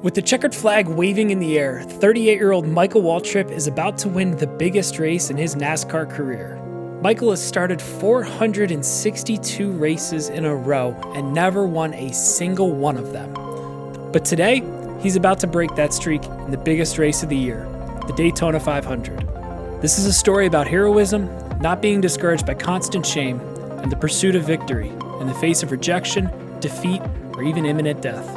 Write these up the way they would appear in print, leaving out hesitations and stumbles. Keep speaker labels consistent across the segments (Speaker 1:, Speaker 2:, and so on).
Speaker 1: With the checkered flag waving in the air, 38-year-old Michael Waltrip is about to win the biggest race in his NASCAR career. Michael has started 462 races in a row and never won a single one of them. But today, he's about to break that streak in the biggest race of the year, the Daytona 500. This is a story about heroism, not being discouraged by constant shame, and the pursuit of victory in the face of rejection, defeat, or even imminent death.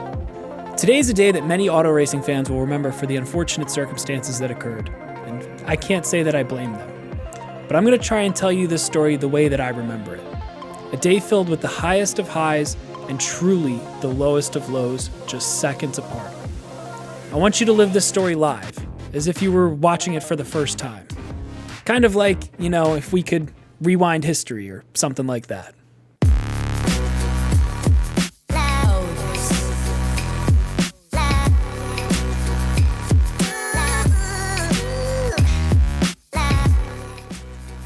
Speaker 1: Today is a day that many auto racing fans will remember for the unfortunate circumstances that occurred, and I can't say that I blame them. But I'm going to try and tell you this story the way that I remember it. A day filled with the highest of highs and truly the lowest of lows, just seconds apart. I want you to live this story live, as if you were watching it for the first time. Kind of like, if we could rewind history or something like that.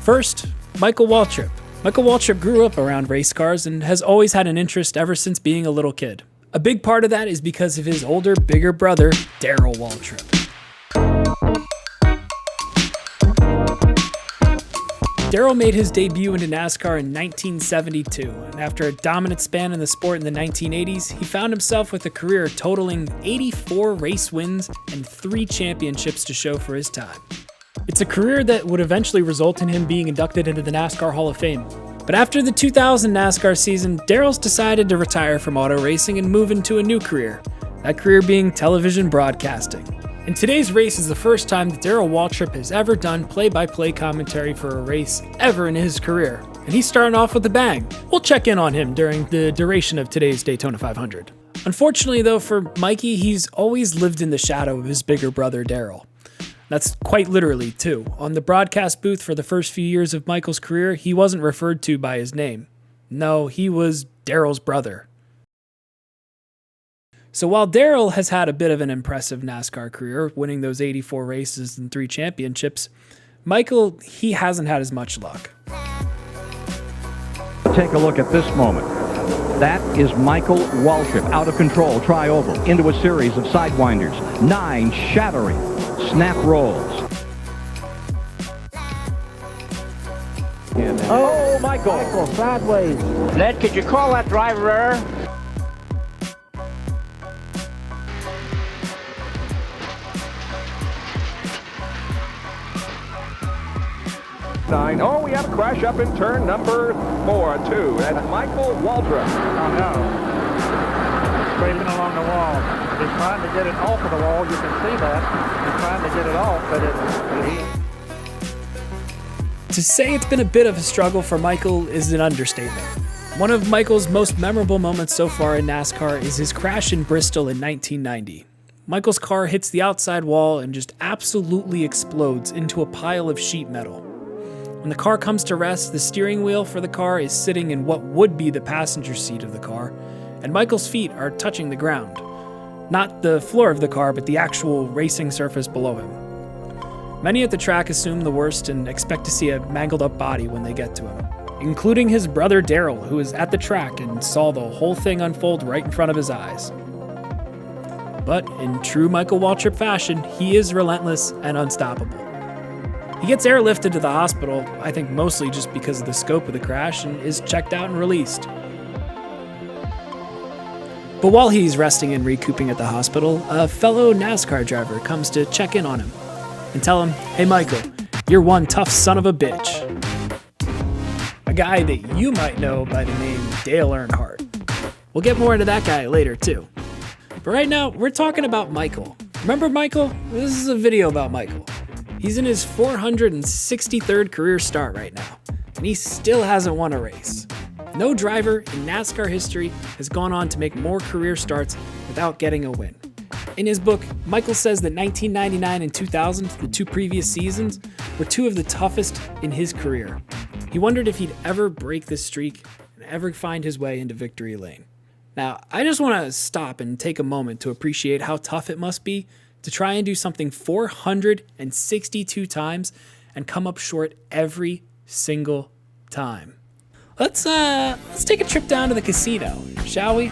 Speaker 1: First, Michael Waltrip. Michael Waltrip grew up around race cars and has always had an interest ever since being a little kid. A big part of that is because of his older, bigger brother, Darrell Waltrip. Darrell made his debut into NASCAR in 1972, and after a dominant span in the sport in the 1980s, he found himself with a career totaling 84 race wins and 3 championships to show for his time. It's a career that would eventually result in him being inducted into the NASCAR Hall of Fame. But after the 2000 NASCAR season, Darrell's decided to retire from auto racing and move into a new career, that career being television broadcasting. And today's race is the first time that Darrell Waltrip has ever done play-by-play commentary for a race ever in his career. And he's starting off with a bang. We'll check in on him during the duration of today's Daytona 500. Unfortunately though, for Mikey, he's always lived in the shadow of his bigger brother Darrell. That's quite literally, too. On the broadcast booth for the first few years of Michael's career, he wasn't referred to by his name. No, he was Darrell's brother. So while Darrell has had a bit of an impressive NASCAR career, winning those 84 races and 3 championships, Michael, he hasn't had as much luck.
Speaker 2: Take a look at this moment. That is Michael Waltrip, out of control, tri-oval, into a series of sidewinders, 9 shattering snap rolls. Oh, Michael sideways.
Speaker 3: Ned, could you call that driver error?
Speaker 4: Oh, we have a crash up in turn number 4, too. That's Michael Waltrip.
Speaker 5: Oh, no. Scraping along the wall. He's trying to get it off of the wall. You can see that. He's trying to get it off, but
Speaker 1: To say it's been a bit of a struggle for Michael is an understatement. One of Michael's most memorable moments so far in NASCAR is his crash in Bristol in 1990. Michael's car hits the outside wall and just absolutely explodes into a pile of sheet metal. When the car comes to rest, the steering wheel for the car is sitting in what would be the passenger seat of the car, and Michael's feet are touching the ground. Not the floor of the car, but the actual racing surface below him. Many at the track assume the worst and expect to see a mangled up body when they get to him, including his brother Darrell, who was at the track and saw the whole thing unfold right in front of his eyes. But in true Michael Waltrip fashion, he is relentless and unstoppable. He gets airlifted to the hospital, I think mostly just because of the scope of the crash, and is checked out and released. But while he's resting and recouping at the hospital, a fellow NASCAR driver comes to check in on him and tell him, "Hey Michael, you're one tough son of a bitch." A guy that you might know by the name Dale Earnhardt. We'll get more into that guy later too. But right now, we're talking about Michael. Remember Michael? This is a video about Michael. He's in his 463rd career start right now, and he still hasn't won a race. No driver in NASCAR history has gone on to make more career starts without getting a win. In his book, Michael says that 1999 and 2000, the 2 previous seasons, were 2 of the toughest in his career. He wondered if he'd ever break this streak and ever find his way into victory lane. Now, I just want to stop and take a moment to appreciate how tough it must be to try and do something 462 times and come up short every single time. Let's take a trip down to the casino, shall we?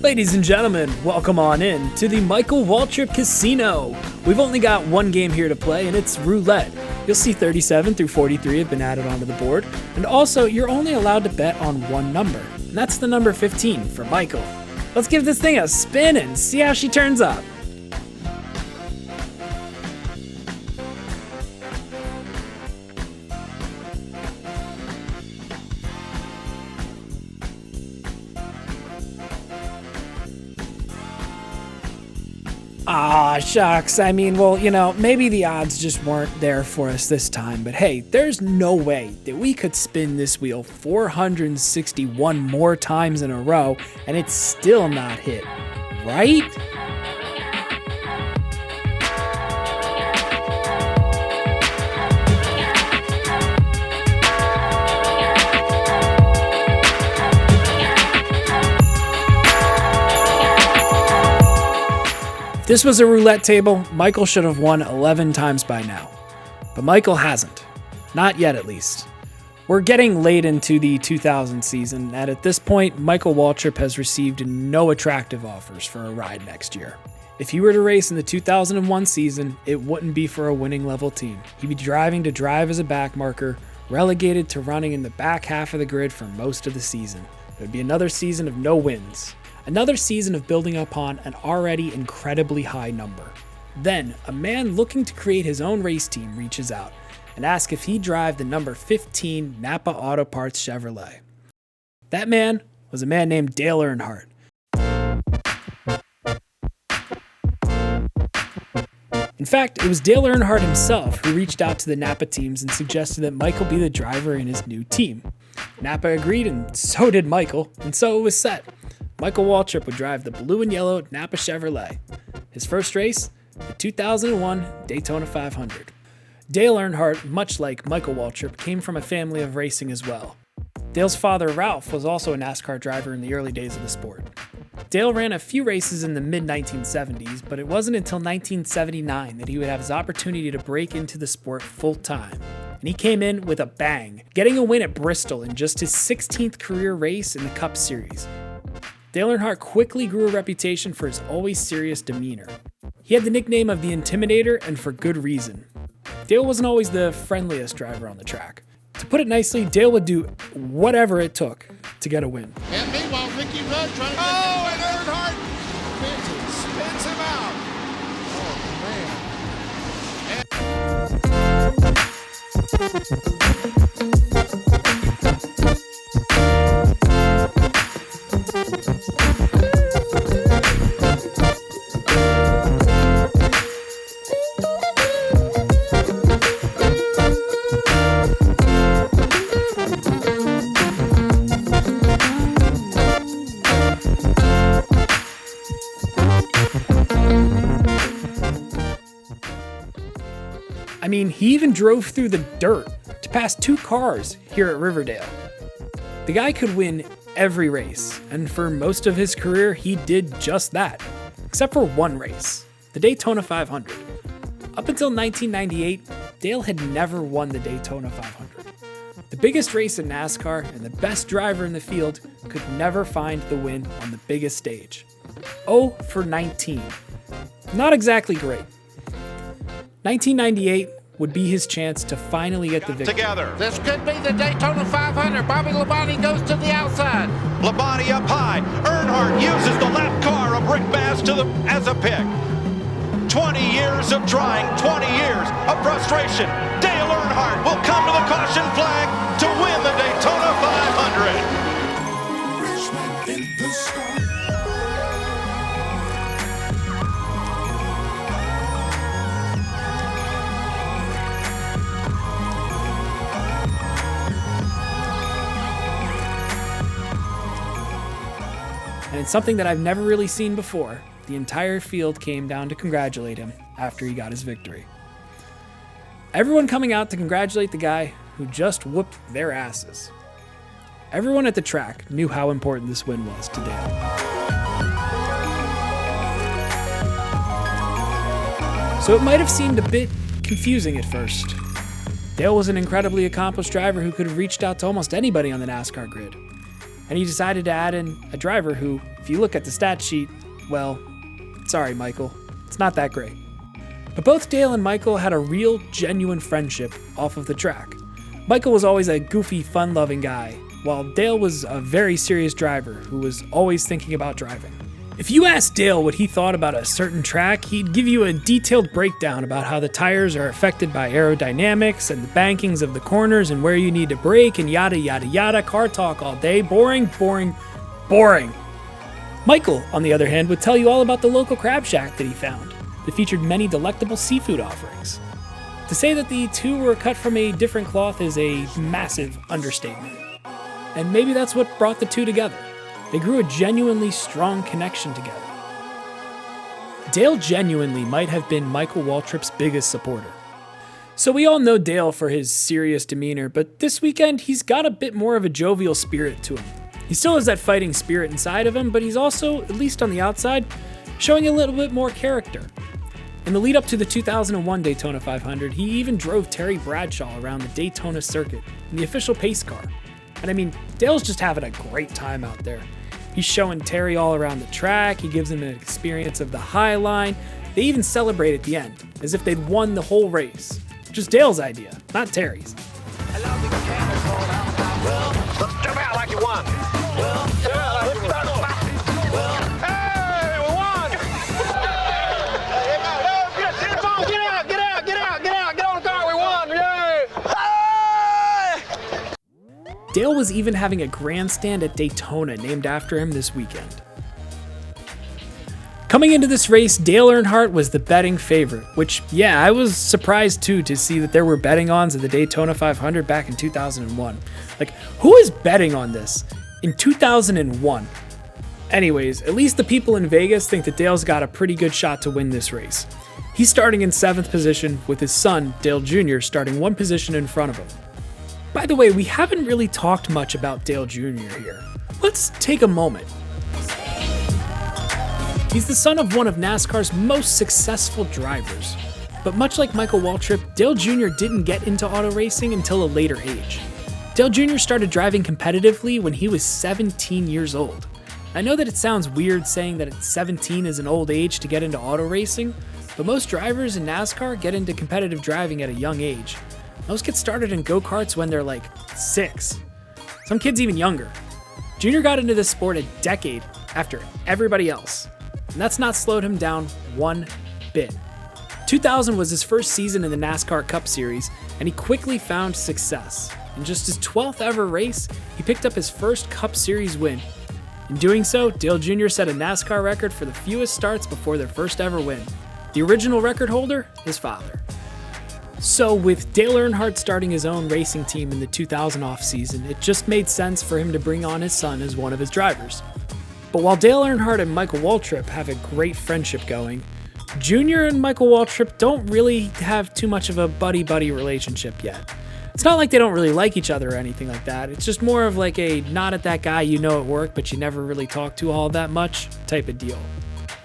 Speaker 1: Ladies and gentlemen, welcome on in to the Michael Waltrip Casino. We've only got one game here to play, and it's roulette. You'll see 37 through 43 have been added onto the board, and also you're only allowed to bet on one number, and that's the number 15 for Michael. Let's give this thing a spin and see how she turns up. Ah, shucks. I mean, well, maybe the odds just weren't there for us this time, but hey, there's no way that we could spin this wheel 461 more times in a row and it's still not hit, right? If this was a roulette table, Michael should have won 11 times by now. But Michael hasn't. Not yet, at least. We're getting late into the 2000 season, and at this point, Michael Waltrip has received no attractive offers for a ride next year. If he were to race in the 2001 season, it wouldn't be for a winning level team. He'd be driving to drive as a back marker, relegated to running in the back half of the grid for most of the season. It would be another season of no wins. Another season of building upon an already incredibly high number. Then, a man looking to create his own race team reaches out and asks if he'd drive the number 15 Napa Auto Parts Chevrolet. That man was a man named Dale Earnhardt. In fact, it was Dale Earnhardt himself who reached out to the Napa teams and suggested that Michael be the driver in his new team. Napa agreed, and so did Michael, and so it was set. Michael Waltrip would drive the blue and yellow Napa Chevrolet. His first race, the 2001 Daytona 500. Dale Earnhardt, much like Michael Waltrip, came from a family of racing as well. Dale's father, Ralph, was also a NASCAR driver in the early days of the sport. Dale ran a few races in the mid-1970s, but it wasn't until 1979 that he would have his opportunity to break into the sport full-time. And he came in with a bang, getting a win at Bristol in just his 16th career race in the Cup Series. Dale Earnhardt quickly grew a reputation for his always serious demeanor. He had the nickname of the Intimidator, and for good reason. Dale wasn't always the friendliest driver on the track. To put it nicely, Dale would do whatever it took to get a win.
Speaker 6: And meanwhile, Ricky Rudd trying to and Earnhardt spins him out.
Speaker 1: I mean, he even drove through the dirt to pass two cars here at Riverdale. The guy could win every race, and for most of his career, he did just that, except for one race, the Daytona 500. Up until 1998, Dale had never won the Daytona 500. The biggest race in NASCAR and the best driver in the field could never find the win on the biggest stage. 0 for 19. Not exactly great. 1998 would be his chance to finally get the victory.
Speaker 6: Together. This could be the Daytona 500. Bobby Labonte goes to the outside.
Speaker 7: Labonte up high. Earnhardt uses the lap car of Rick Bass as a pick. 20 years of trying, 20 years of frustration. Dale Earnhardt will come to the caution flag to win the Daytona 500.
Speaker 1: And it's something that I've never really seen before. The entire field came down to congratulate him after he got his victory. Everyone coming out to congratulate the guy who just whooped their asses. Everyone at the track knew how important this win was to Dale. So it might have seemed a bit confusing at first. Dale was an incredibly accomplished driver who could have reached out to almost anybody on the NASCAR grid. and he decided to add in a driver who, if you look at the stat sheet, well, sorry, Michael, it's not that great. But both Dale and Michael had a real, genuine friendship off of the track. Michael was always a goofy, fun-loving guy, while Dale was a very serious driver who was always thinking about driving. If you asked Dale what he thought about a certain track, he'd give you a detailed breakdown about how the tires are affected by aerodynamics and the bankings of the corners and where you need to brake and yada yada yada. Car talk all day. Boring, boring, boring. Michael, on the other hand, would tell you all about the local crab shack that he found that featured many delectable seafood offerings. To say that the two were cut from a different cloth is a massive understatement. And maybe that's what brought the two together. They grew a genuinely strong connection together. Dale genuinely might have been Michael Waltrip's biggest supporter. So we all know Dale for his serious demeanor, but this weekend he's got a bit more of a jovial spirit to him. He still has that fighting spirit inside of him, but he's also, at least on the outside, showing a little bit more character. In the lead up to the 2001 Daytona 500, he even drove Terry Bradshaw around the Daytona circuit in the official pace car. And I mean, Dale's just having a great time out there. He's showing Terry all around the track, he gives him an experience of the high line. They even celebrate at the end, as if they'd won the whole race. Which is Dale's idea, not Terry's.
Speaker 7: Let's jump out like you won. Hey, we won! Get on the car, we won! Yay!
Speaker 1: Dale was even having a grandstand at Daytona named after him this weekend. Coming into this race, Dale Earnhardt was the betting favorite, which, yeah, I was surprised too to see that there were betting ons at the Daytona 500 back in 2001. Like, who is betting on this in 2001? Anyways, at least the people in Vegas think that Dale's got a pretty good shot to win this race. He's starting in 7th position with his son, Dale Jr., starting 1 position in front of him. By the way, we haven't really talked much about Dale Jr. here. Let's take a moment. He's the son of one of NASCAR's most successful drivers. But much like Michael Waltrip, Dale Jr. didn't get into auto racing until a later age. Dale Jr. started driving competitively when he was 17 years old. I know that it sounds weird saying that 17 is an old age to get into auto racing, but most drivers in NASCAR get into competitive driving at a young age. Most get started in go-karts when they're like 6. Some kids even younger. Junior got into this sport a decade after everybody else, and that's not slowed him down one bit. 2000 was his first season in the NASCAR Cup Series, and he quickly found success. In just his 12th ever race, he picked up his first Cup Series win. In doing so, Dale Jr. set a NASCAR record for the fewest starts before their first ever win. The original record holder, his father. So with Dale Earnhardt starting his own racing team in the 2000 offseason, it just made sense for him to bring on his son as one of his drivers. But while Dale Earnhardt and Michael Waltrip have a great friendship going, Junior and Michael Waltrip don't really have too much of a buddy-buddy relationship yet. It's not like they don't really like each other or anything like that. It's just more of like a not at that guy you know at work but you never really talk to all that much type of deal.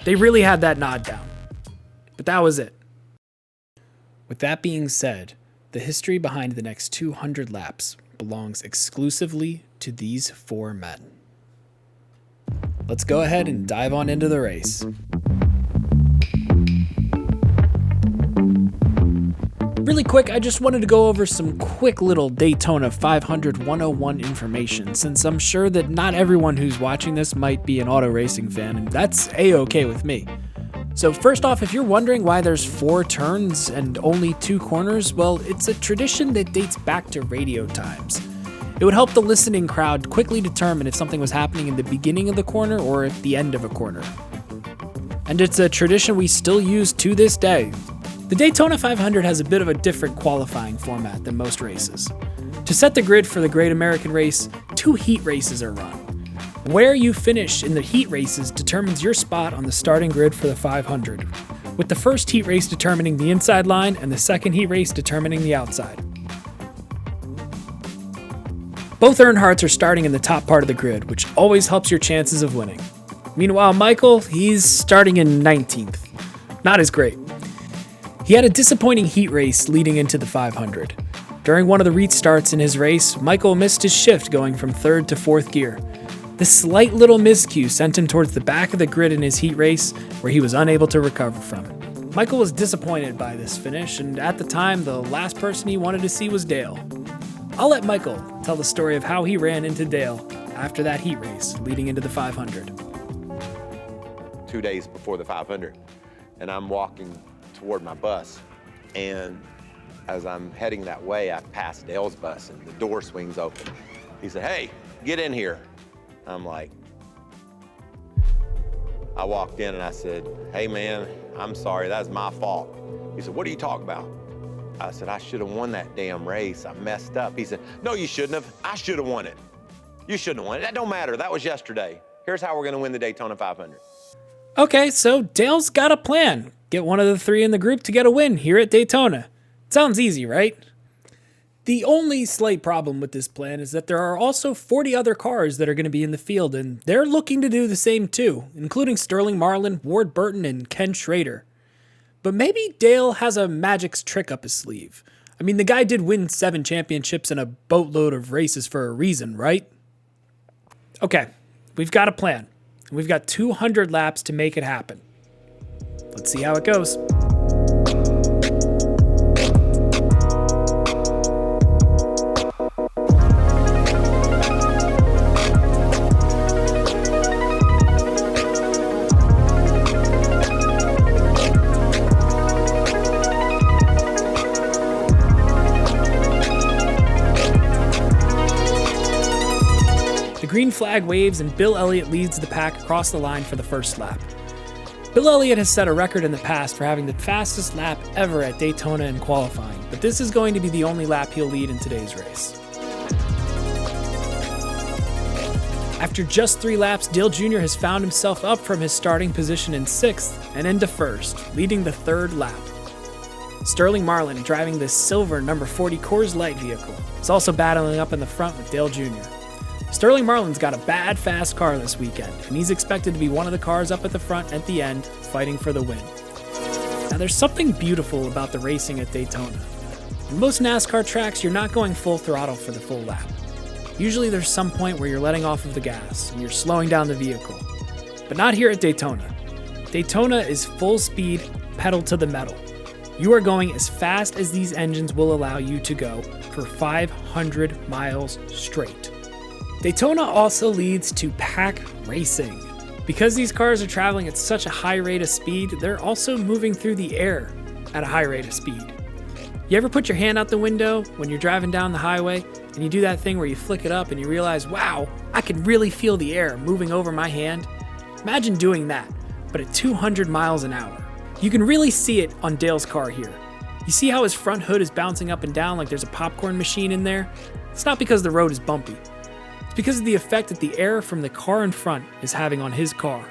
Speaker 1: They really had that nod down. But that was it. With that being said, the history behind the next 200 laps belongs exclusively to these 4 men. Let's go ahead and dive on into the race. Really quick, I just wanted to go over some quick little Daytona 500 101 information, since I'm sure that not everyone who's watching this might be an auto racing fan, and that's a-okay with me. So first off, if you're wondering why there's 4 turns and only 2 corners, well, it's a tradition that dates back to radio times. It would help the listening crowd quickly determine if something was happening in the beginning of the corner or at the end of a corner. And it's a tradition we still use to this day. The Daytona 500 has a bit of a different qualifying format than most races. To set the grid for the Great American Race, 2 heat races are run. Where you finish in the heat races determines your spot on the starting grid for the 500, with the first heat race determining the inside line and the second heat race determining the outside. Both Earnhardts are starting in the top part of the grid, which always helps your chances of winning. Meanwhile, Michael, he's starting in 19th. Not as great. He had a disappointing heat race leading into the 500. During one of the restarts in his race, Michael missed his shift going from 3rd to 4th gear. The slight little miscue sent him towards the back of the grid in his heat race, where he was unable to recover from it. Michael was disappointed by this finish, and at the time, the last person he wanted to see was Dale. I'll let Michael tell the story of how he ran into Dale after that heat race leading into the 500.
Speaker 8: 2 days before the 500, and I'm walking toward my bus, and as I'm heading that way, I pass Dale's bus, and the door swings open. He said, "Hey, get in here." I'm like, I walked in and I said, "Hey man, I'm sorry, that's my fault." He said, "What are you talking about?" I said, "I should have won that damn race. I messed up." He said, "No, you shouldn't have. I should have won it. You shouldn't have won it. That don't matter. That was yesterday. Here's how we're gonna win the Daytona 500.
Speaker 1: Okay, so Dale's got a plan. Get one of the three in the group to get a win here at Daytona. Sounds easy, right? The only slight problem with this plan is that there are also 40 other cars that are going to be in the field, and they're looking to do the same too, including Sterling Marlin, Ward Burton, and Ken Schrader. But maybe Dale has a magic trick up his sleeve. I mean, the guy did win 7 championships and a boatload of races for a reason, right? Okay, we've got a plan. And we've got 200 laps to make it happen. Let's see how it goes. The green flag waves and Bill Elliott leads the pack across the line for the first lap. Bill Elliott has set a record in the past for having the fastest lap ever at Daytona in qualifying, but this is going to be the only lap he'll lead in today's race. After just 3 laps, Dale Jr. has found himself up from his starting position in 6th and into 1st, leading the 3rd lap. Sterling Marlin, driving the silver number 40 Coors Light vehicle, is also battling up in the front with Dale Jr. Sterling Marlin's got a bad fast car this weekend, and he's expected to be one of the cars up at the front at the end, fighting for the win. Now there's something beautiful about the racing at Daytona. In most NASCAR tracks, you're not going full throttle for the full lap. Usually there's some point where you're letting off of the gas, and you're slowing down the vehicle. But not here at Daytona. Daytona is full speed, pedal to the metal. You are going as fast as these engines will allow you to go for 500 miles straight. Daytona also leads to pack racing. Because these cars are traveling at such a high rate of speed, they're also moving through the air at a high rate of speed. You ever put your hand out the window when you're driving down the highway and you do that thing where you flick it up and you realize, wow, I can really feel the air moving over my hand? Imagine doing that, but at 200 miles an hour. You can really see it on Dale's car here. You see how his front hood is bouncing up and down like there's a popcorn machine in there? It's not because the road is bumpy. Because of the effect that the air from the car in front is having on his car.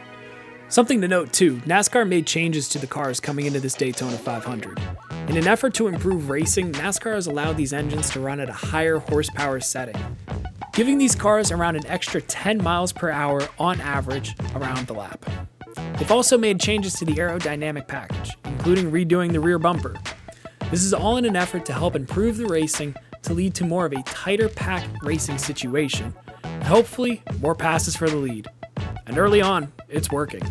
Speaker 1: Something to note too, NASCAR made changes to the cars coming into this Daytona 500. In an effort to improve racing, NASCAR has allowed these engines to run at a higher horsepower setting, giving these cars around an extra 10 miles per hour on average around the lap. They've also made changes to the aerodynamic package, including redoing the rear bumper. This is all in an effort to help improve the racing to lead to more of a tighter pack racing situation, and hopefully more passes for the lead. And early on, it's working.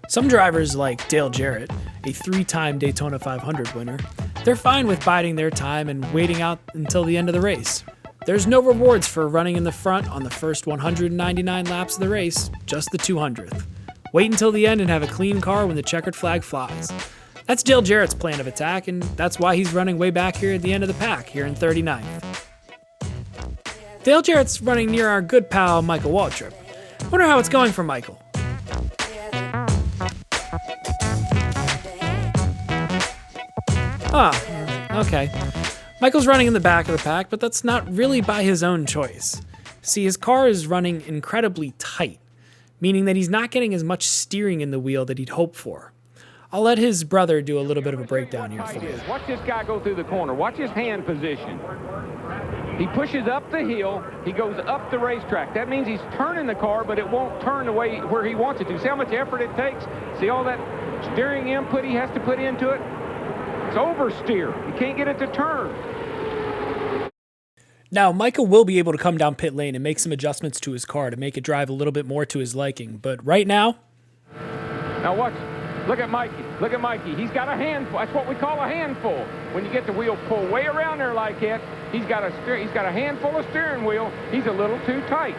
Speaker 1: Some drivers like Dale Jarrett, a 3-time Daytona 500 winner, they're fine with biding their time and waiting out until the end of the race. There's no rewards for running in the front on the first 199 laps of the race, just the 200th. Wait until the end and have a clean car when the checkered flag flies. That's Dale Jarrett's plan of attack, and that's why he's running way back here at the end of the pack, here in 39th. Dale Jarrett's running near our good pal, Michael Waltrip. Wonder how it's going for Michael. Okay. Michael's running in the back of the pack, but that's not really by his own choice. See, his car is running incredibly tight, meaning that he's not getting as much steering in the wheel that he'd hoped for. I'll let his brother do a little bit of a breakdown here for you.
Speaker 4: Watch this guy go through the corner. Watch his hand position. He pushes up the hill. He goes up the racetrack. That means he's turning the car, but it won't turn the way where he wants it to. See how much effort it takes? See all that steering input he has to put into it? It's oversteer. You can't get it to turn.
Speaker 1: Now, Michael will be able to come down pit lane and make some adjustments to his car to make it drive a little bit more to his liking, but right now...
Speaker 4: Now watch, look at Mikey, look at Mikey. He's got a handful, that's what we call a handful. When you get the wheel pulled way around there like that, he's got a handful of steering wheel, he's a little too tight.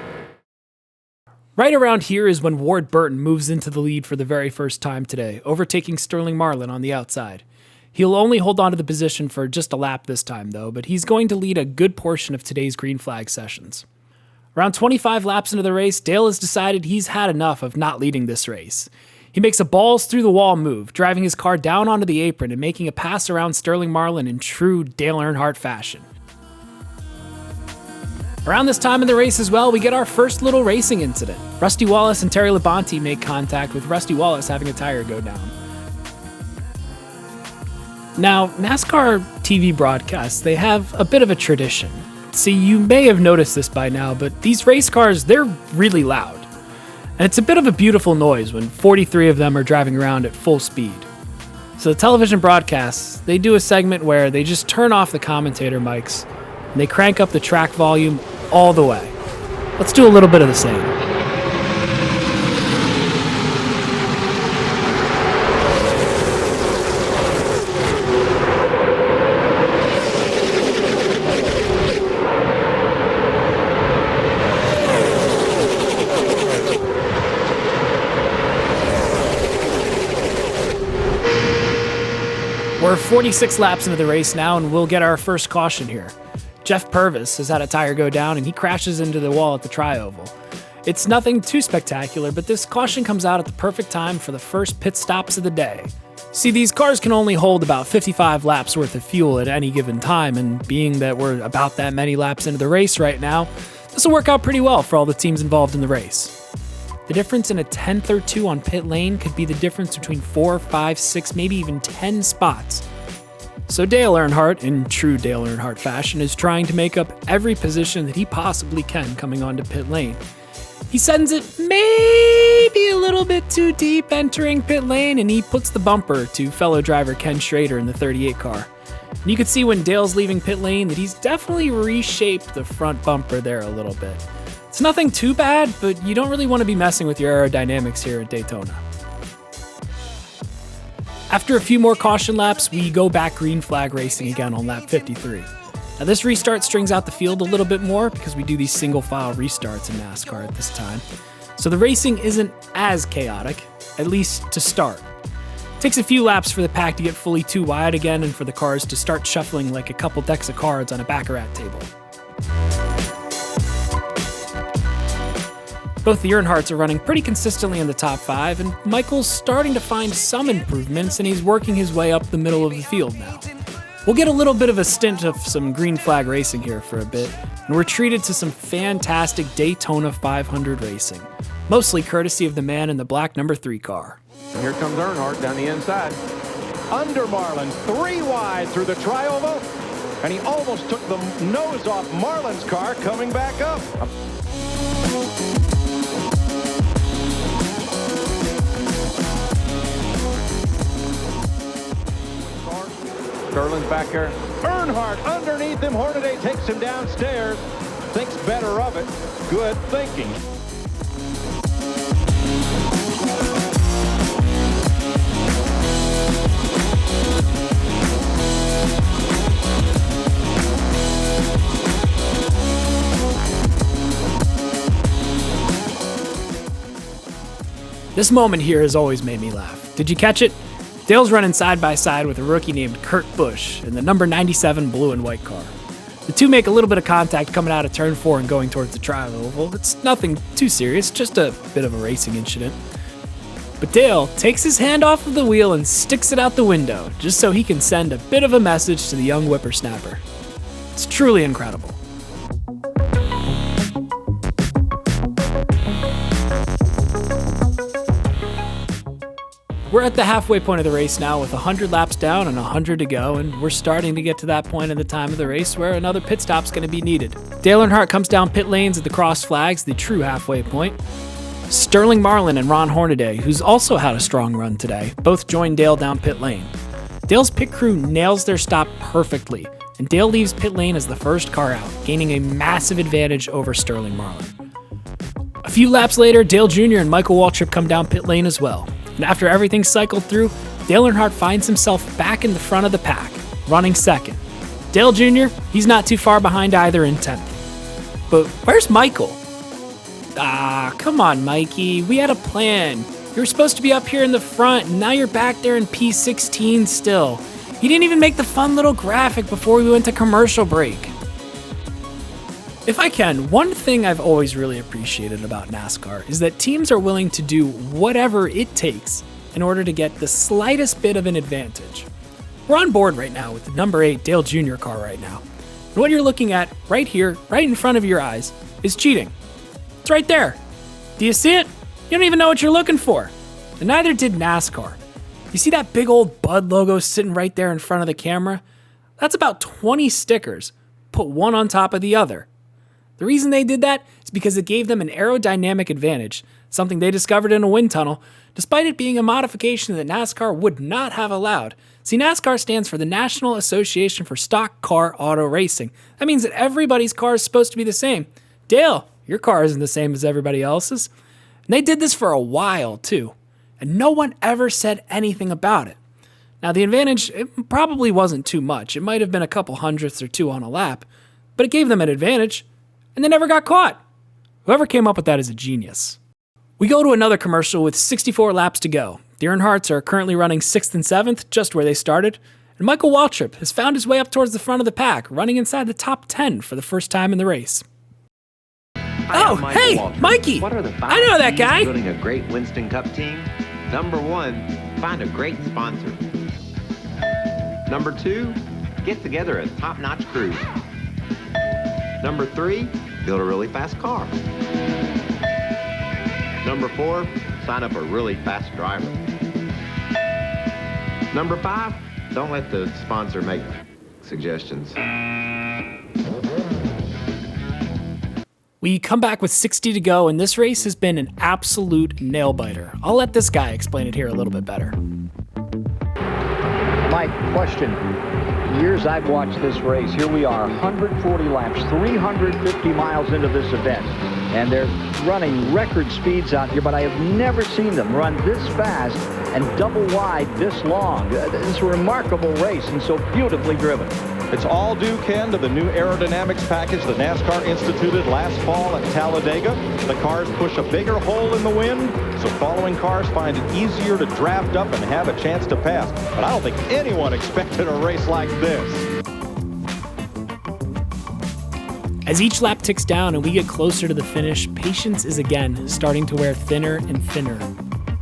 Speaker 1: Right around here is when Ward Burton moves into the lead for the very first time today, overtaking Sterling Marlin on the outside. He'll only hold on to the position for just a lap this time, though, but he's going to lead a good portion of today's green flag sessions. Around 25 laps into the race, Dale has decided he's had enough of not leading this race. He makes a balls-through-the-wall move, driving his car down onto the apron and making a pass around Sterling Marlin in true Dale Earnhardt fashion. Around this time in the race as well, we get our first little racing incident. Rusty Wallace and Terry Labonte make contact, with Rusty Wallace having a tire go down. Now, NASCAR TV broadcasts, they have a bit of a tradition. See, you may have noticed this by now, but these race cars, they're really loud. And it's a bit of a beautiful noise when 43 of them are driving around at full speed. So the television broadcasts, they do a segment where they just turn off the commentator mics and they crank up the track volume all the way. Let's do a little bit of the same. We're 46 laps into the race now, and we'll get our first caution here. Jeff Purvis has had a tire go down, and he crashes into the wall at the tri-oval. It's nothing too spectacular, but this caution comes out at the perfect time for the first pit stops of the day. See, these cars can only hold about 55 laps worth of fuel at any given time, and being that we're about that many laps into the race right now, this will work out pretty well for all the teams involved in the race. The difference in a tenth or two on pit lane could be the difference between 4, 5, 6, maybe even 10 spots. So Dale Earnhardt, in true Dale Earnhardt fashion, is trying to make up every position that he possibly can coming onto pit lane. He sends it maybe a little bit too deep entering pit lane, and he puts the bumper to fellow driver Ken Schrader in the 38 car. And you can see when Dale's leaving pit lane that he's definitely reshaped the front bumper there a little bit. It's nothing too bad, but you don't really want to be messing with your aerodynamics here at Daytona. After a few more caution laps, we go back green flag racing again on lap 53. Now this restart strings out the field a little bit more because we do these single file restarts in NASCAR at this time. So the racing isn't as chaotic, at least to start. It takes a few laps for the pack to get fully too wide again and for the cars to start shuffling like a couple decks of cards on a baccarat table. Both the Earnhardts are running pretty consistently in the top 5, and Michael's starting to find some improvements, and he's working his way up the middle of the field now. We'll get a little bit of a stint of some green flag racing here for a bit, and we're treated to some fantastic Daytona 500 racing, mostly courtesy of the man in the black number 3 car.
Speaker 4: And here comes Earnhardt down the inside.
Speaker 2: Under Marlin, 3 wide through the tri-oval, and he almost took the nose off Marlin's car coming back up.
Speaker 4: Sterling's back there.
Speaker 2: Earnhardt underneath him. Hornaday takes him downstairs. Thinks better of it. Good thinking.
Speaker 1: This moment here has always made me laugh. Did you catch it? Dale's running side by side with a rookie named Kurt Busch in the number 97 blue and white car. The two make a little bit of contact coming out of turn 4 and going towards the tri-oval. It's nothing too serious, just a bit of a racing incident. But Dale takes his hand off of the wheel and sticks it out the window, just so he can send a bit of a message to the young whippersnapper. It's truly incredible. We're at the halfway point of the race now with 100 laps down and 100 to go, and we're starting to get to that point in the time of the race where another pit stop's going to be needed. Dale Earnhardt comes down pit lanes at the cross flags, the true halfway point. Sterling Marlin and Ron Hornaday, who's also had a strong run today, both join Dale down pit lane. Dale's pit crew nails their stop perfectly, and Dale leaves pit lane as the first car out, gaining a massive advantage over Sterling Marlin. A few laps later, Dale Jr. and Michael Waltrip come down pit lane as well, and after everything cycled through, Dale Earnhardt finds himself back in the front of the pack, running second. Dale Jr., he's not too far behind either in 10th. But where's Michael? Come on, Mikey. We had a plan. You were supposed to be up here in the front, and now you're back there in P16 still. He didn't even make the fun little graphic before we went to commercial break. If I can, one thing I've always really appreciated about NASCAR is that teams are willing to do whatever it takes in order to get the slightest bit of an advantage. We're on board right now with the number 8 Dale Jr. car right now. And what you're looking at right here, right in front of your eyes, is cheating. It's right there. Do you see it? You don't even know what you're looking for. And neither did NASCAR. You see that big old Bud logo sitting right there in front of the camera? That's about 20 stickers, put one on top of the other. The reason they did that is because it gave them an aerodynamic advantage, something they discovered in a wind tunnel, despite it being a modification that NASCAR would not have allowed. See, NASCAR stands for the National Association for Stock Car Auto Racing. That means that everybody's car is supposed to be the same. Dale, your car isn't the same as everybody else's. And they did this for a while, too. And no one ever said anything about it. Now, the advantage, it probably wasn't too much. It might have been a couple hundredths or two on a lap. But it gave them an advantage. And they never got caught. Whoever came up with that is a genius. We go to another commercial with 64 laps to go. The Earnhardts are currently running 6th and 7th, just where they started, and Michael Waltrip has found his way up towards the front of the pack, running inside the top 10 for the first time in the race.
Speaker 9: Hi, I'm Michael Waltrips.
Speaker 1: Mikey!
Speaker 9: What are the 5
Speaker 1: I know that
Speaker 9: keys
Speaker 1: guy!
Speaker 9: to building a great Winston Cup team? Number 1, find a great sponsor. Number 2, get together a top-notch crew. Number 3, build a really fast car. Number 4, sign up a really fast driver. Number 5, don't let the sponsor make suggestions.
Speaker 1: We come back with 60 to go, and this race has been an absolute nail-biter. I'll let this guy explain it here a little bit better.
Speaker 2: Mike, question. Years I've watched this race, here we are, 140 laps, 350 miles into this event, and they're running record speeds out here, but I have never seen them run this fast and double wide this long. It's a remarkable race and so beautifully driven.
Speaker 10: It's all due, Ken, to the new aerodynamics package that NASCAR instituted last fall at Talladega. The cars push a bigger hole in the wind, so following cars find it easier to draft up and have a chance to pass. But I don't think anyone expected a race like this.
Speaker 1: As each lap ticks down and we get closer to the finish, patience is again starting to wear thinner and thinner.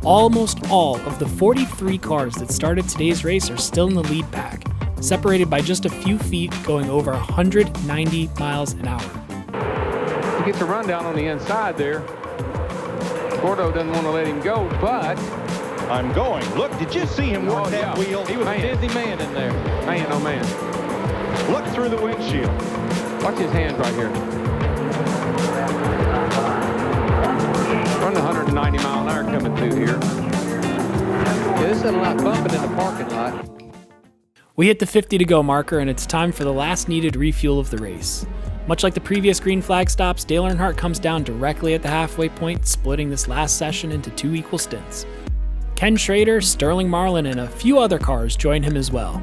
Speaker 1: Almost all of the 43 cars that started today's race are still in the lead pack, separated by just a few feet going over 190 miles an hour.
Speaker 4: He gets a rundown on the inside there. Gordo doesn't want to let him go, but...
Speaker 10: I'm going. Look, did you see him work that wheel?
Speaker 4: He was a busy man in there. Man, oh man.
Speaker 10: Look through the windshield.
Speaker 4: Watch his hands right here. Running 190 mile an hour coming through here. Yeah, this is a lot bumping in the parking lot.
Speaker 1: We hit the 50 to go marker, and it's time for the last needed refuel of the race. Much like the previous green flag stops, Dale Earnhardt comes down directly at the halfway point, splitting this last session into 2 equal stints. Ken Schrader, Sterling Marlin, and a few other cars join him as well.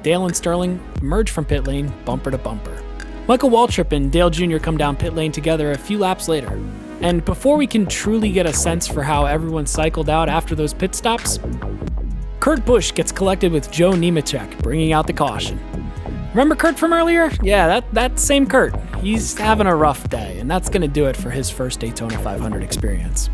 Speaker 1: Dale and Sterling emerge from pit lane bumper to bumper. Michael Waltrip and Dale Jr. come down pit lane together a few laps later. And before we can truly get a sense for how everyone cycled out after those pit stops, Kurt Busch gets collected with Joe Nemechek, bringing out the caution. Remember Kurt from earlier? Yeah, that same Kurt. He's having a rough day, and that's going to do it for his first Daytona 500 experience.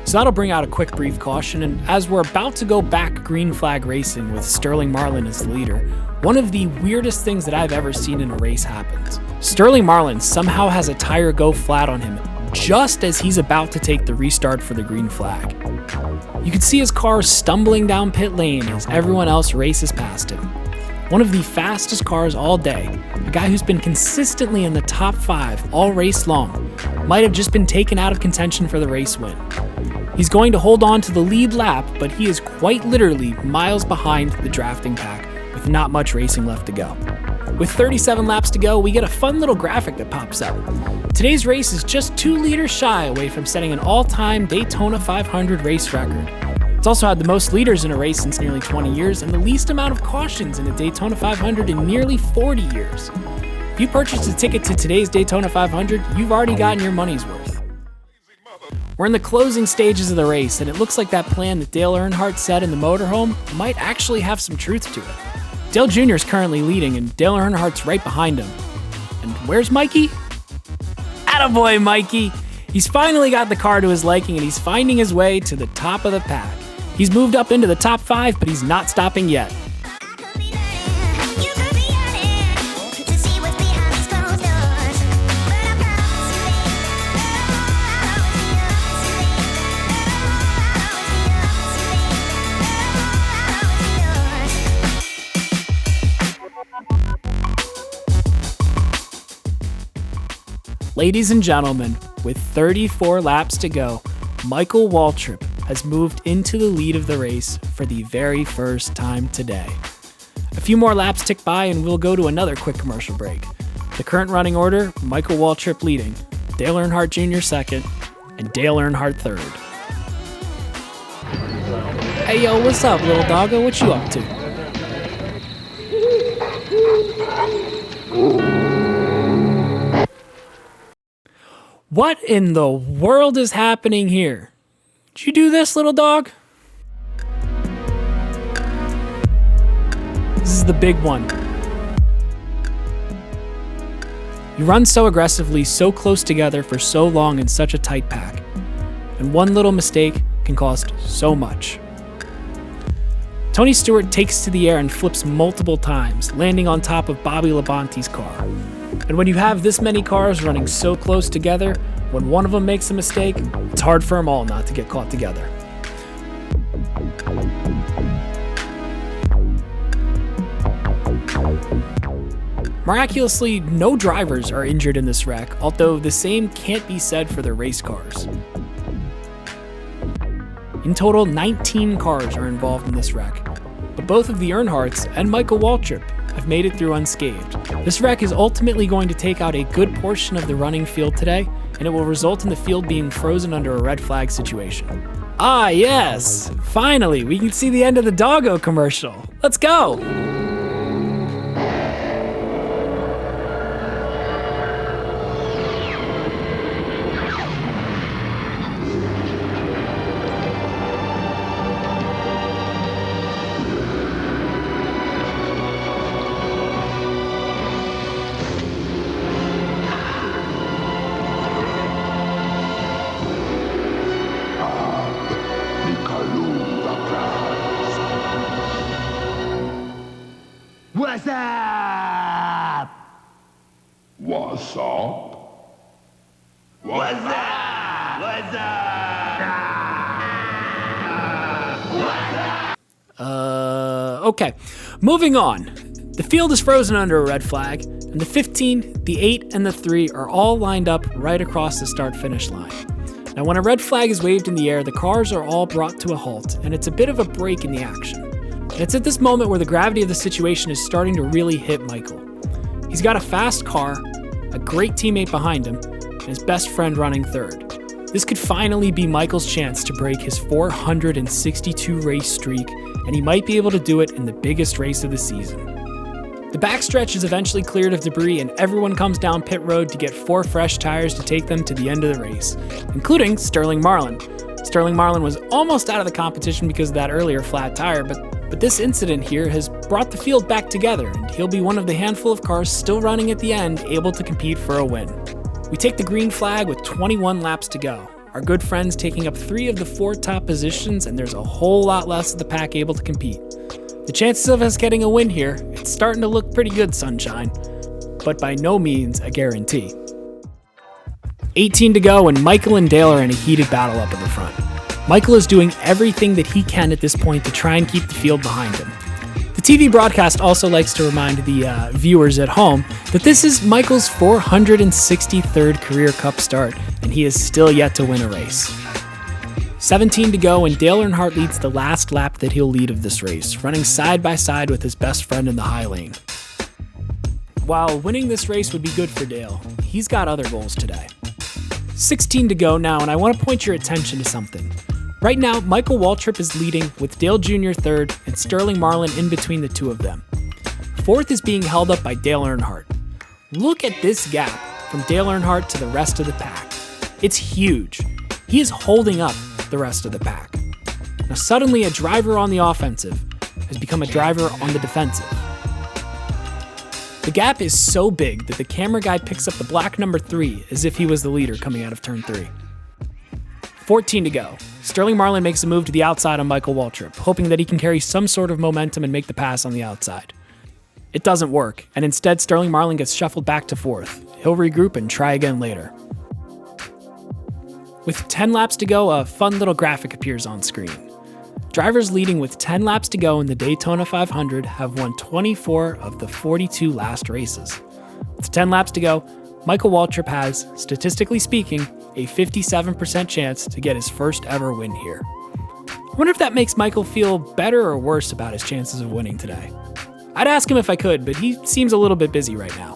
Speaker 1: So that'll bring out a quick brief caution, and as we're about to go back green flag racing with Sterling Marlin as the leader, one of the weirdest things that I've ever seen in a race happens. Sterling Marlin somehow has a tire go flat on him just as he's about to take the restart for the green flag. You can see his car stumbling down pit lane as everyone else races past him. One of the fastest cars all day, a guy who's been consistently in the top 5 all race long, might have just been taken out of contention for the race win. He's going to hold on to the lead lap, but he is quite literally miles behind the drafting pack, with not much racing left to go. With 37 laps to go, we get a fun little graphic that pops up. Today's race is just 2 leaders shy away from setting an all-time Daytona 500 race record. It's also had the most leaders in a race since nearly 20 years and the least amount of cautions in a Daytona 500 in nearly 40 years. If you purchased a ticket to today's Daytona 500, you've already gotten your money's worth. We're in the closing stages of the race, and it looks like that plan that Dale Earnhardt said in the motorhome might actually have some truth to it. Dale Jr. is currently leading, and Dale Earnhardt's right behind him. And where's Mikey? Attaboy, Mikey! He's finally got the car to his liking, and he's finding his way to the top of the pack. He's moved up into the top 5, but he's not stopping yet. Ladies and gentlemen, with 34 laps to go, Michael Waltrip has moved into the lead of the race for the very first time today. A few more laps tick by and we'll go to another quick commercial break. The current running order, Michael Waltrip leading, Dale Earnhardt Jr. second, and Dale Earnhardt third. Hey yo, what's up, little doggo? What you up to? What in the world is happening here? Did you do this, little dog? This is the big one. You run so aggressively, so close together for so long in such a tight pack. And one little mistake can cost so much. Tony Stewart takes to the air and flips multiple times, landing on top of Bobby Labonte's car. And when you have this many cars running so close together, when one of them makes a mistake, it's hard for them all not to get caught together. Miraculously, no drivers are injured in this wreck, although the same can't be said for the race cars. In total, 19 cars are involved in this wreck, but both of the Earnhardts and Michael Waltrip have made it through unscathed. This wreck is ultimately going to take out a good portion of the running field today, and it will result in the field being frozen under a red flag situation. Ah yes, finally, we can see the end of the doggo commercial. Let's go!
Speaker 11: What's up?
Speaker 12: What's up?
Speaker 11: What's up? What's up?
Speaker 1: Okay. Moving on. The field is frozen under a red flag, and the 15, the 8, and the 3 are all lined up right across the start-finish line. Now, when a red flag is waved in the air, the cars are all brought to a halt, and it's a bit of a break in the action. And it's at this moment where the gravity of the situation is starting to really hit Michael. He's got a fast car, a great teammate behind him, and his best friend running third. This could finally be Michael's chance to break his 462 race streak, and he might be able to do it in the biggest race of the season. The backstretch is eventually cleared of debris, and everyone comes down pit road to get 4 fresh tires to take them to the end of the race, including Sterling Marlin. Sterling Marlin was almost out of the competition because of that earlier flat tire, but this incident here has brought the field back together, and he'll be one of the handful of cars still running at the end, able to compete for a win. We take the green flag with 21 laps to go. Our good friends taking up 3 of the 4 top positions, and there's a whole lot less of the pack able to compete. The chances of us getting a win here, it's starting to look pretty good, sunshine, but by no means a guarantee. 18 to go, and Michael and Dale are in a heated battle up in the front. Michael is doing everything that he can at this point to try and keep the field behind him. The TV broadcast also likes to remind the viewers at home that this is Michael's 463rd career Cup start, and he is still yet to win a race. 17 to go, and Dale Earnhardt leads the last lap that he'll lead of this race, running side by side with his best friend in the high lane. While winning this race would be good for Dale, he's got other goals today. 16 to go now, and I want to point your attention to something. Right now, Michael Waltrip is leading with Dale Jr. third and Sterling Marlin in between the two of them. Fourth is being held up by Dale Earnhardt. Look at this gap from Dale Earnhardt to the rest of the pack. It's huge. He is holding up the rest of the pack. Now suddenly a driver on the offensive has become a driver on the defensive. The gap is so big that the camera guy picks up the black number 3 as if he was the leader coming out of turn 3. 14 to go. Sterling Marlin makes a move to the outside on Michael Waltrip, hoping that he can carry some sort of momentum and make the pass on the outside. It doesn't work, and instead Sterling Marlin gets shuffled back to 4th. He'll regroup and try again later. With 10 laps to go, a fun little graphic appears on screen. Drivers leading with 10 laps to go in the Daytona 500 have won 24 of the 42 last races. With 10 laps to go, Michael Waltrip has, statistically speaking, a 57% chance to get his first ever win here. I wonder if that makes Michael feel better or worse about his chances of winning today. I'd ask him if I could, but he seems a little bit busy right now.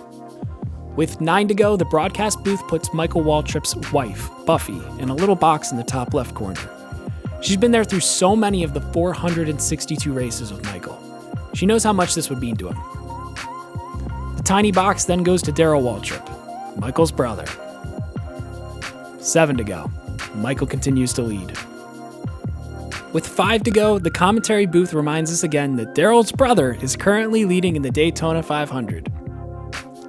Speaker 1: With 9 to go, the broadcast booth puts Michael Waltrip's wife, Buffy, in a little box in the top left corner. She's been there through so many of the 462 races with Michael. She knows how much this would mean to him. The tiny box then goes to Darrell Waltrip, Michael's brother. 7 to go. Michael continues to lead. With 5 to go, the commentary booth reminds us again that Darrell's brother is currently leading in the Daytona 500.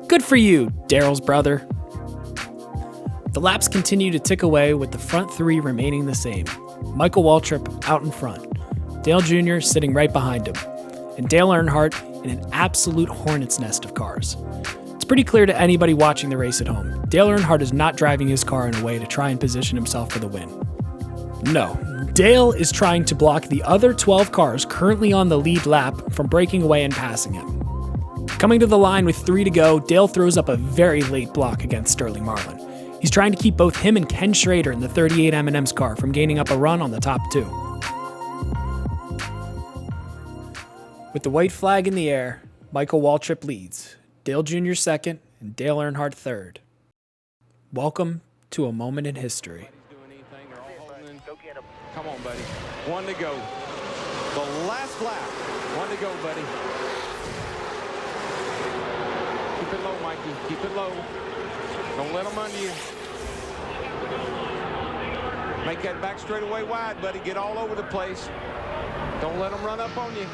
Speaker 1: Good for you, Darrell's brother. The laps continue to tick away with the front 3 remaining the same. Michael Waltrip out in front, Dale Jr. sitting right behind him, and Dale Earnhardt in an absolute hornet's nest of cars. It's pretty clear to anybody watching the race at home, Dale Earnhardt is not driving his car in a way to try and position himself for the win. No, Dale is trying to block the other 12 cars currently on the lead lap from breaking away and passing him. Coming to the line with 3 to go, Dale throws up a very late block against Sterling Marlin. He's trying to keep both him and Ken Schrader in the 38 M&M's car from gaining up a run on the top 2. With the white flag in the air, Michael Waltrip leads, Dale Jr. second, and Dale Earnhardt third. Welcome to a moment in history.
Speaker 4: Come on, buddy. 1 to go. The last lap. 1 to go, buddy. Keep it low, Mikey. Keep it low. Don't let them under you. Make that back straightaway wide, buddy. Get all over the place. Don't let them run up on you.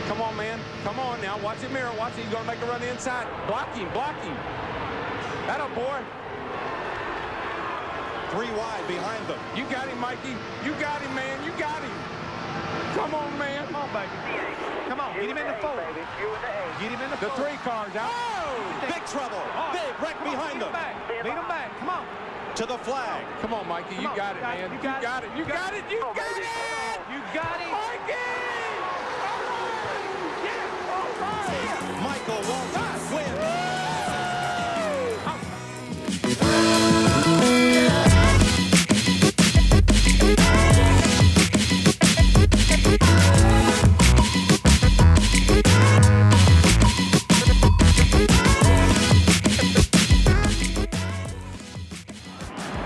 Speaker 4: Come on, man. Come on now. Watch it, mirror. Watch it. You're going to make a run inside. Block him. Block him. That up, boy.
Speaker 7: 3 wide behind them.
Speaker 4: You got him, Mikey. You got him, man. You got him. Come on, man. Come on, baby. Come on. Get him in the 4. Get him in the 4. The 3 cars out.
Speaker 7: Oh! Big trouble. Big wreck behind them.
Speaker 4: Lead him back. Come on.
Speaker 7: To the flag.
Speaker 4: Come on, Mikey. You got it, man. You got it. You got it. You got it. You got it. Mikey!
Speaker 7: Michael Waltrip wins.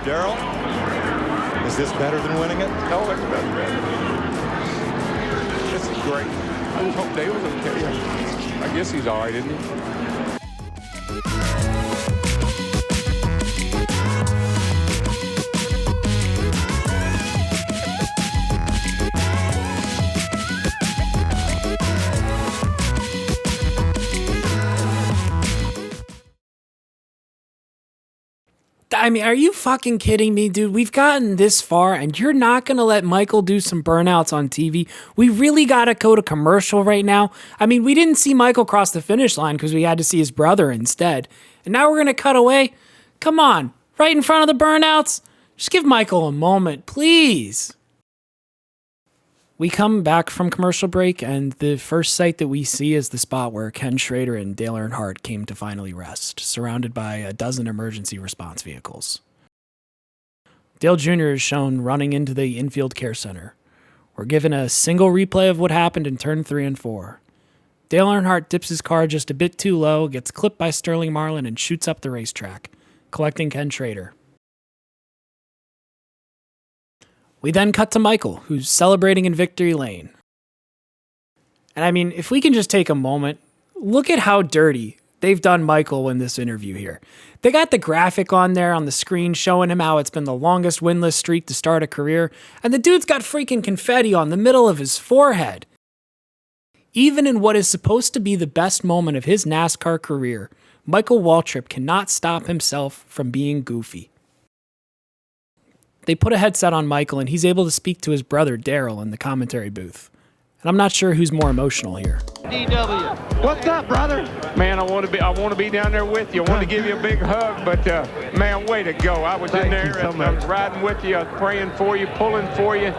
Speaker 7: Darrell, is this better than winning it?
Speaker 4: No, it's better. This is great. I just hope Dale's okay. I guess he's all right, isn't he?
Speaker 1: I mean, are you fucking kidding me, dude? We've gotten this far, and you're not going to let Michael do some burnouts on TV? We really got to go to commercial right now? I mean, we didn't see Michael cross the finish line because we had to see his brother instead. And now we're going to cut away? Come on, right in front of the burnouts? Just give Michael a moment, please. We come back from commercial break, and the first sight that we see is the spot where Ken Schrader and Dale Earnhardt came to finally rest, surrounded by a dozen emergency response vehicles. Dale Jr. is shown running into the infield care center. We're given a single replay of what happened in turn 3 and 4. Dale Earnhardt dips his car just a bit too low, gets clipped by Sterling Marlin, and shoots up the racetrack, collecting Ken Schrader. We then cut to Michael, who's celebrating in victory lane. And I mean, if we can just take a moment, look at how dirty they've done Michael in this interview here. They got the graphic on there on the screen showing him how it's been the longest winless streak to start a career, and the dude's got freaking confetti on the middle of his forehead. Even in what is supposed to be the best moment of his NASCAR career, Michael Waltrip cannot stop himself from being goofy. They put a headset on Michael, and he's able to speak to his brother Darrell in the commentary booth. And I'm not sure who's more emotional here.
Speaker 3: DW.
Speaker 4: What's up, brother? Man, I want to be down there with you. I want to give you a big hug, but man, way to go. I was in there, I was riding with you, I was praying for you, pulling for you.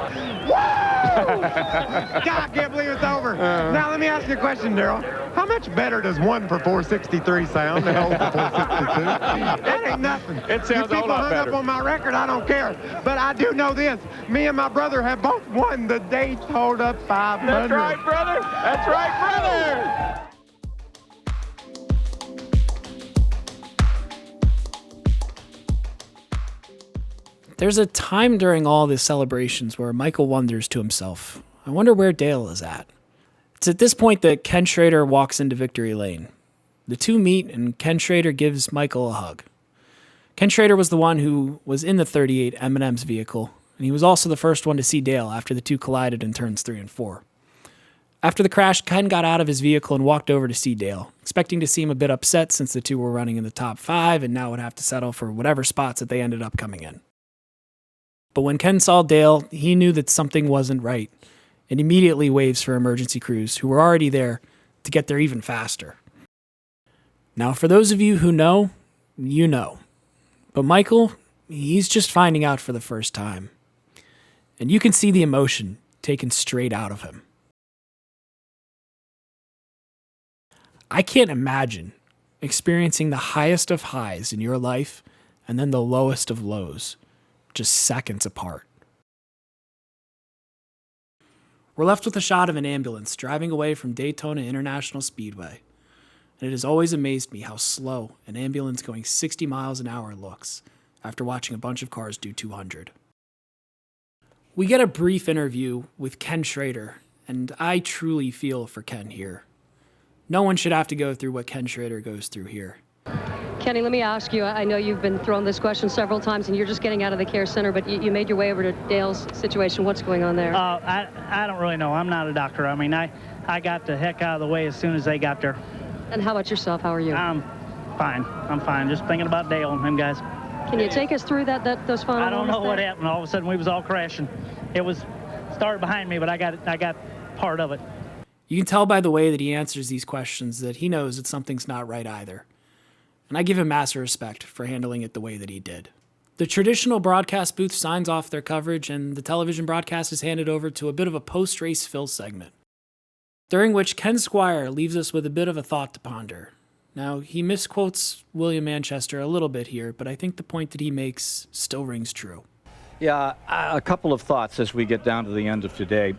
Speaker 13: God, I can't believe it's over. Now, let me ask you a question, Darrell. How much better does 1 for 463 sound than 0 for 462? That ain't nothing.
Speaker 4: It sounds
Speaker 13: you
Speaker 4: a
Speaker 13: people
Speaker 4: lot
Speaker 13: hung
Speaker 4: better.
Speaker 13: up on my record, I don't care. But I do know this. Me and my brother have both won the Daytona 500.
Speaker 4: That's right, brother. That's right, brother.
Speaker 1: There's a time during all the celebrations where Michael wonders to himself, I wonder where Dale is at. It's at this point that Ken Schrader walks into victory lane. The two meet, and Ken Schrader gives Michael a hug. Ken Schrader was the one who was in the 38 M&M's vehicle, and he was also the first one to see Dale after the two collided in turns 3 and 4. After the crash, Ken got out of his vehicle and walked over to see Dale, expecting to see him a bit upset since the two were running in the top 5 and now would have to settle for whatever spots that they ended up coming in. But when Ken saw Dale, he knew that something wasn't right, and immediately waves for emergency crews, who were already there, to get there even faster. Now, for those of you who know, you know. But Michael, he's just finding out for the first time. And you can see the emotion taken straight out of him. I can't imagine experiencing the highest of highs in your life and then the lowest of lows, just seconds apart. We're left with a shot of an ambulance driving away from Daytona International Speedway. And it has always amazed me how slow an ambulance going 60 miles an hour looks after watching a bunch of cars do 200. We get a brief interview with Ken Schrader, and I truly feel for Ken here. No one should have to go through what Ken Schrader goes through here.
Speaker 14: Kenny, let me ask you, I know you've been thrown this question several times, and you're just getting out of the care center, but you made your way over to Dale's situation. What's going on there?
Speaker 15: I don't really know. I'm not a doctor. I mean, I got the heck out of the way as soon as they got there.
Speaker 14: And how about yourself? How are you?
Speaker 15: I'm fine. I'm fine. Just thinking about Dale and them guys.
Speaker 14: Can you take us through those final
Speaker 15: I don't know
Speaker 14: moments
Speaker 15: what
Speaker 14: there?
Speaker 15: happened. All of a sudden, we was all crashing. It was started behind me, but I got part of it.
Speaker 1: You can tell by the way that he answers these questions that he knows that something's not right either. And I give him massive respect for handling it the way that he did. The traditional broadcast booth signs off their coverage, and the television broadcast is handed over to a bit of a post-race fill segment, during which Ken Squire leaves us with a bit of a thought to ponder. Now, he misquotes William Manchester a little bit here, but I think the point that he makes still rings true.
Speaker 16: Yeah, a couple of thoughts as we get down to the end of today.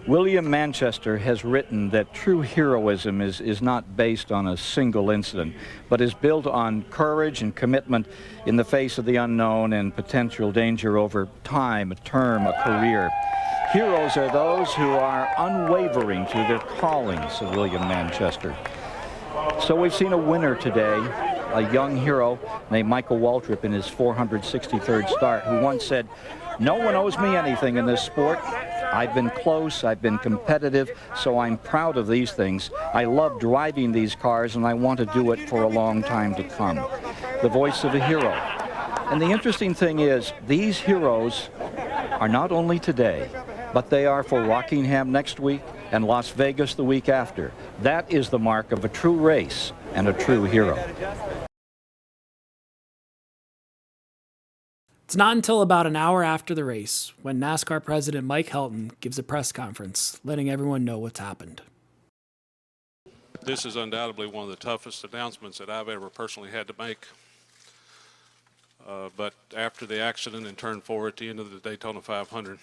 Speaker 16: William Manchester has written that true heroism is not based on a single incident, but is built on courage and commitment in the face of the unknown and potential danger over time, a term, a career. Heroes are those who are unwavering to their callings, said William Manchester. So we've seen a winner today, a young hero named Michael Waltrip in his 463rd start, who once said, "No one owes me anything in this sport. I've been close, I've been competitive, so I'm proud of these things. I love driving these cars, and I want to do it for a long time to come." The voice of a hero. And the interesting thing is, these heroes are not only today, but they are for Rockingham next week and Las Vegas the week after. That is the mark of a true race and a true hero.
Speaker 1: It's not until about an hour after the race when NASCAR President Mike Helton gives a press conference, letting everyone know what's happened.
Speaker 17: This is undoubtedly one of the toughest announcements that I've ever personally had to make. But after the accident in turn 4 at the end of the Daytona 500,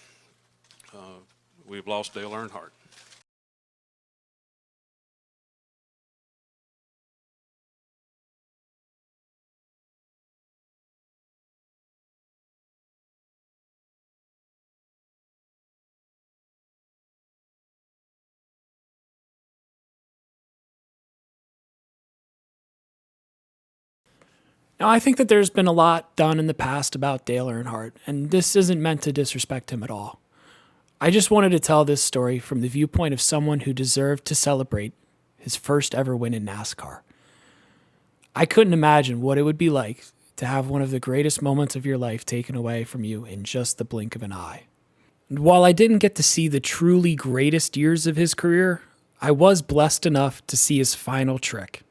Speaker 17: we've lost Dale Earnhardt.
Speaker 1: Now, I think that there's been a lot done in the past about Dale Earnhardt, and this isn't meant to disrespect him at all. I just wanted to tell this story from the viewpoint of someone who deserved to celebrate his first ever win in NASCAR. I couldn't imagine what it would be like to have one of the greatest moments of your life taken away from you in just the blink of an eye. And while I didn't get to see the truly greatest years of his career, I was blessed enough to see his final trick.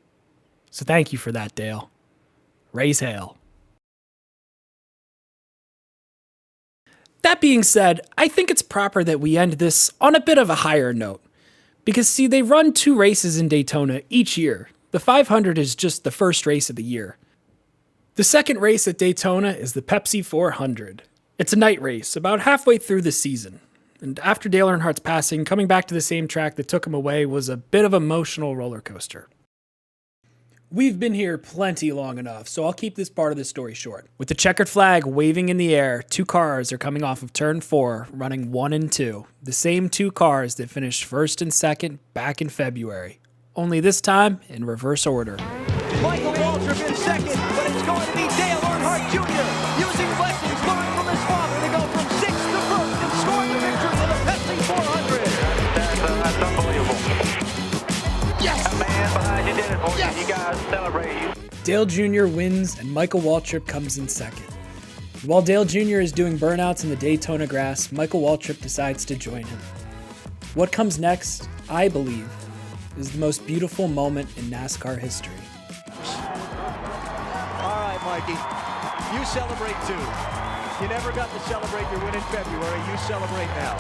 Speaker 1: So thank you for that, Dale. Raise hail. That being said, I think it's proper that we end this on a bit of a higher note. Because see, they run 2 races in Daytona each year. The 500 is just the first race of the year. The second race at Daytona is the Pepsi 400. It's a night race, about halfway through the season. And after Dale Earnhardt's passing, coming back to the same track that took him away was a bit of an emotional roller coaster. We've been here plenty long enough, so I'll keep this part of the story short. With the checkered flag waving in the air, 2 cars are coming off of turn 4, running 1 and 2. The same 2 cars that finished 1st and 2nd back in February. Only this time in reverse order.
Speaker 18: Michael Waltrip in 2nd, but it's going to be Dale Earnhardt Jr. using lessons learned from his father to go from 6th to 1st and score the victory in the Pepsi 400.
Speaker 19: That's unbelievable. Yes! A man behind you did it for you. You guys celebrate.
Speaker 1: Dale Jr. wins and Michael Waltrip comes in 2nd. While Dale Jr. is doing burnouts in the Daytona grass, Michael Waltrip decides to join him. What comes next, I believe, is the most beautiful moment in NASCAR history.
Speaker 18: All right, Mikey, you celebrate too. You never got to celebrate your win in February. You celebrate now.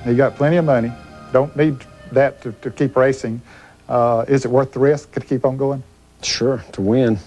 Speaker 5: You got plenty of money. Don't need that to keep racing. Is it worth the risk to keep on going?
Speaker 20: Sure, to win.